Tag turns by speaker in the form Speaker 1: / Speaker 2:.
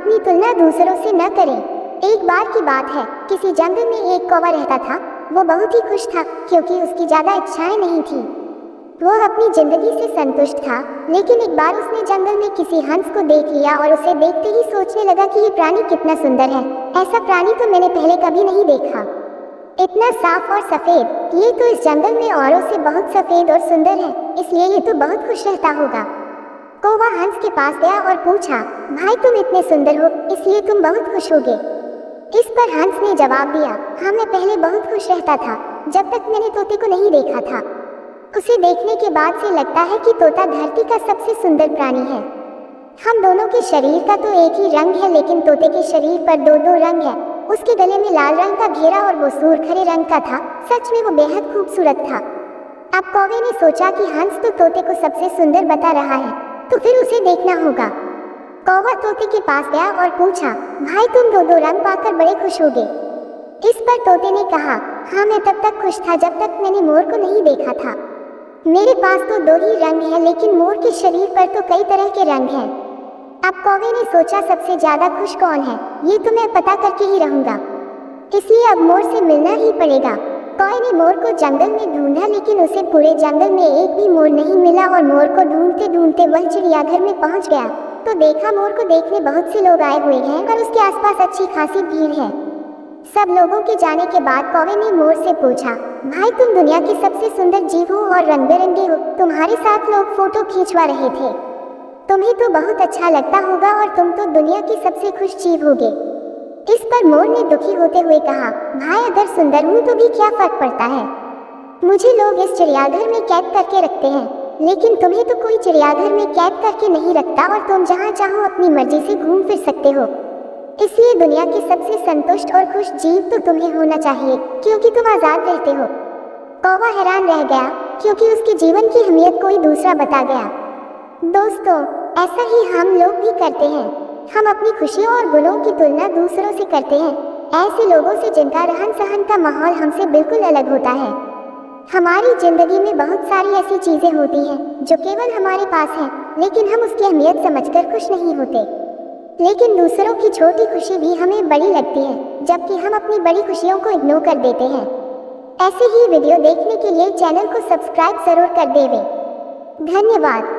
Speaker 1: अपनी तुलना दूसरों से न करें। एक बार की बात है, किसी जंगल में एक कौवा रहता था। वो बहुत ही खुश था क्योंकि उसकी ज्यादा इच्छाएं नहीं थी। वो अपनी जिंदगी से संतुष्ट था। लेकिन एक बार उसने जंगल में किसी हंस को देख लिया और उसे देखते ही सोचने लगा कि ये प्राणी कितना सुंदर है। ऐसा प्राणी तो मैंने पहले कभी नहीं देखा। इतना साफ और सफेद, ये तो इस जंगल में औरों से बहुत सफेद और सुंदर है, इसलिए ये तो बहुत खुश रहता होगा। कौवा हंस के पास गया और पूछा, भाई तुम इतने सुंदर हो, इसलिए तुम बहुत खुश होगे। इस पर हंस ने जवाब दिया, हाँ मैं पहले बहुत खुश रहता था, जब तक मैंने तोते को नहीं देखा था। उसे देखने के बाद से लगता है कि तोता धरती का सबसे सुंदर प्राणी है। हम दोनों के शरीर का तो एक ही रंग है, लेकिन तोते के शरीर पर दो दो रंग है। उसके गले में लाल रंग का घेरा और वो सूर्ख हरे रंग का था। सच में वो बेहद खूबसूरत था। अब कौवे ने सोचा कि हंस तो तोते को सबसे सुंदर बता रहा है, तो फिर उसे देखना होगा। कौवा तोते के पास गया और पूछा, भाई तुम दो दो रंग पाकर बड़े खुश होगे। इस पर तोते ने कहा, हाँ मैं तब तक खुश था जब तक मैंने मोर को नहीं देखा था। मेरे पास तो दो ही रंग है, लेकिन मोर के शरीर पर तो कई तरह के रंग हैं। अब कौवे ने सोचा सबसे ज्यादा खुश कौन है, ये तो मैं पता करके ही रहूंगा, इसलिए अब मोर से मिलना ही पड़ेगा। कौवे ने मोर को जंगल में ढूंढा, लेकिन उसे पूरे जंगल में एक भी मोर नहीं मिला और मोर को ढूंढते ढूंढते वह चिड़ियाघर में पहुंच गया तो देखा मोर को देखने बहुत से लोग आए हुए हैं और उसके आसपास अच्छी खासी भीड़ है। सब लोगों के जाने के बाद कौवे ने मोर से पूछा, भाई तुम दुनिया के सबसे सुंदर जीव हो और रंग बिरंगे हो, तुम्हारे साथ लोग फोटो खींचवा रहे थे, तुम्हें तो बहुत अच्छा लगता होगा और तुम तो दुनिया के सबसे खुश जीव होगे। इस पर मोर ने दुखी होते हुए कहा, भाई अगर सुंदर हूँ तो भी क्या फर्क पड़ता है, मुझे लोग इस चिड़ियाघर में कैद करके रखते हैं, लेकिन तुम्हें तो कोई चिड़ियाघर में कैद करके नहीं रखता और तुम जहाँ चाहो अपनी मर्जी से घूम फिर सकते हो। इसलिए दुनिया के सबसे संतुष्ट और खुश जीव तो तुम्हें होना चाहिए, क्योंकि तुम आजाद रहते हो। कौवा हैरान रह गया क्योंकि उसके जीवन की अहमियत कोई दूसरा बता गया। दोस्तों, ऐसा ही हम लोग भी करते हैं। हम अपनी खुशियों और गुणों की तुलना दूसरों से करते हैं, ऐसे लोगों से जिनका रहन सहन का माहौल हमसे बिल्कुल अलग होता है। हमारी जिंदगी में बहुत सारी ऐसी चीजें होती हैं जो केवल हमारे पास हैं, लेकिन हम उसकी अहमियत समझकर खुश नहीं होते। लेकिन दूसरों की छोटी खुशी भी हमें बड़ी लगती है, जबकि हम अपनी बड़ी खुशियों को इग्नोर कर देते हैं। ऐसे ही वीडियो देखने के लिए चैनल को सब्सक्राइब जरूर कर देवें। धन्यवाद।